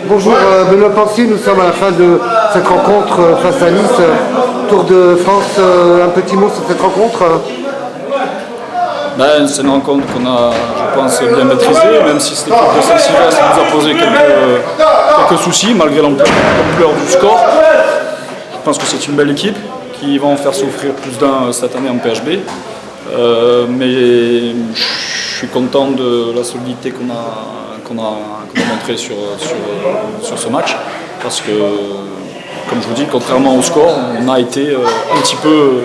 Bonjour Benoît Pensier, nous sommes à la fin de cette rencontre face à Nice. Tour de France, un petit mot sur cette rencontre. C'est une rencontre qu'on a, je pense, bien maîtrisée, même si cette équipe de Saint-Sylvestre nous a posé quelques soucis malgré l'ampleur du score. Je pense que c'est une belle équipe qui va en faire souffrir plus d'un cette année en PHB. Mais je suis content de la solidité qu'on a montrée sur ce match, parce que, comme je vous dis, contrairement au score, on a été un petit peu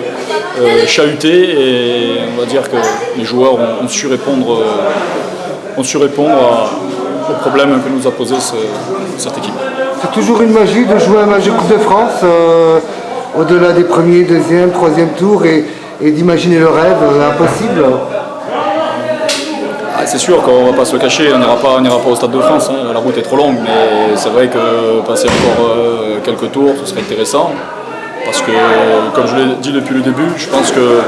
chahuté, et on va dire que les joueurs ont su répondre aux problèmes que nous a posé cette équipe. C'est toujours une magie de jouer un match de Coupe de France, au-delà des premiers, deuxième, troisième tours, et d'imaginer le rêve impossible. C'est sûr qu'on ne va pas se le cacher, on n'ira pas au Stade de France, hein, la route est trop longue, mais c'est vrai que passer encore quelques tours, ce serait intéressant, parce que, comme je l'ai dit depuis le début, je pense que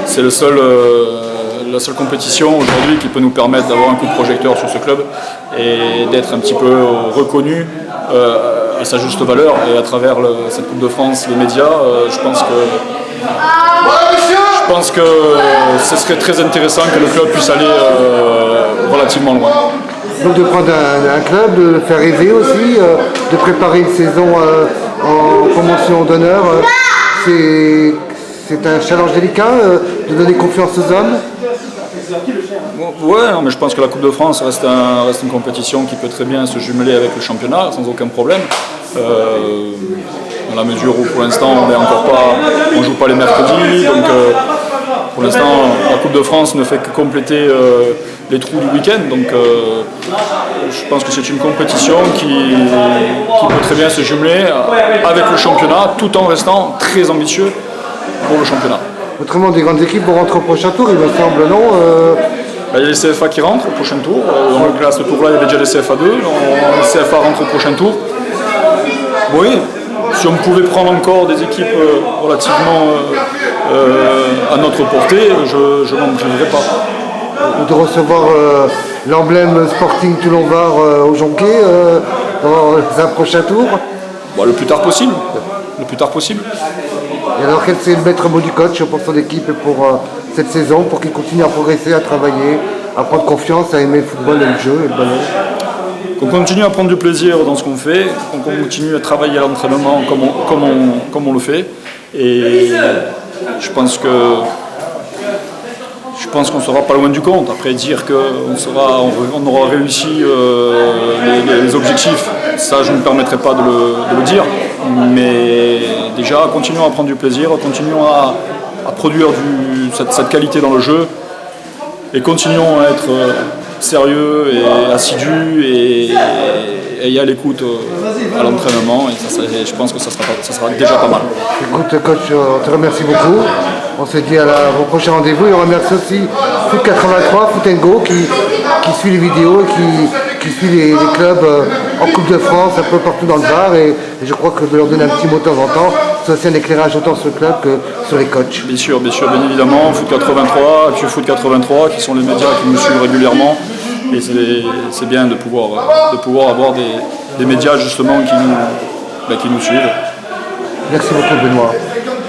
c'est la seule compétition aujourd'hui qui peut nous permettre d'avoir un coup de projecteur sur ce club et d'être un petit peu reconnu à sa juste valeur, et à travers cette Coupe de France, les médias, je pense que ce serait très intéressant que le club puisse aller relativement loin. Donc de prendre un club, de le faire rêver aussi, de préparer une saison en promotion d'honneur, c'est un challenge délicat, de donner confiance aux hommes. Ouais, non, mais je pense que la Coupe de France reste une compétition qui peut très bien se jumeler avec le championnat sans aucun problème. Dans la mesure où pour l'instant on ne joue pas les mercredis, donc pour l'instant la Coupe de France ne fait que compléter les trous du week-end, donc je pense que c'est une compétition qui peut très bien se jumeler avec le championnat, tout en restant très ambitieux pour le championnat. Autrement, des grandes équipes vont rentrer au prochain tour, il me semble, non Il y a les CFA qui rentrent au prochain tour. Donc là, ce tour-là, il y avait déjà les CFA 2. Les CFA rentrent au prochain tour. Oui, si on pouvait prendre encore des équipes relativement à notre portée, je n'en priverais pas. De recevoir l'emblème Sporting Toulon-Var au Jonquet dans un prochain tour. Le plus tard possible. Le plus tard possible. Et alors, quel c'est le maître mot du coach pour son équipe et pour cette saison, pour qu'il continue à progresser, à travailler, à prendre confiance, à aimer le football et le jeu et le ballon? Qu'on continue à prendre du plaisir dans ce qu'on fait, qu'on continue à travailler à l'entraînement comme on le fait. Et je pense qu'on ne sera pas loin du compte. Après, dire qu'on aura réussi les objectifs, ça je ne me permettrai pas de le dire. Mais déjà, continuons à prendre du plaisir, continuons à produire cette qualité dans le jeu, et continuons à être sérieux et assidus et à l'écoute à l'entraînement. Et je pense que ça sera déjà pas mal. Écoute coach, on te remercie beaucoup. On se dit au prochain rendez-vous, et on remercie aussi Foot 83, Foot & Go qui suit les vidéos, qui suit les clubs en Coupe de France, un peu partout dans le Var, et je crois que de leur donner un petit mot de temps en temps, c'est aussi un éclairage autant sur le club que sur les coachs. Bien sûr, bien évidemment, Foot 83, Actu Foot 83, qui sont les médias qui nous suivent régulièrement, et c'est bien de pouvoir avoir des médias justement qui nous suivent. Merci beaucoup Benoît.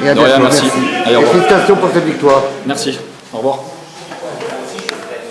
Et à bientôt. Merci. Et félicitations pour cette victoire. Merci. Au revoir.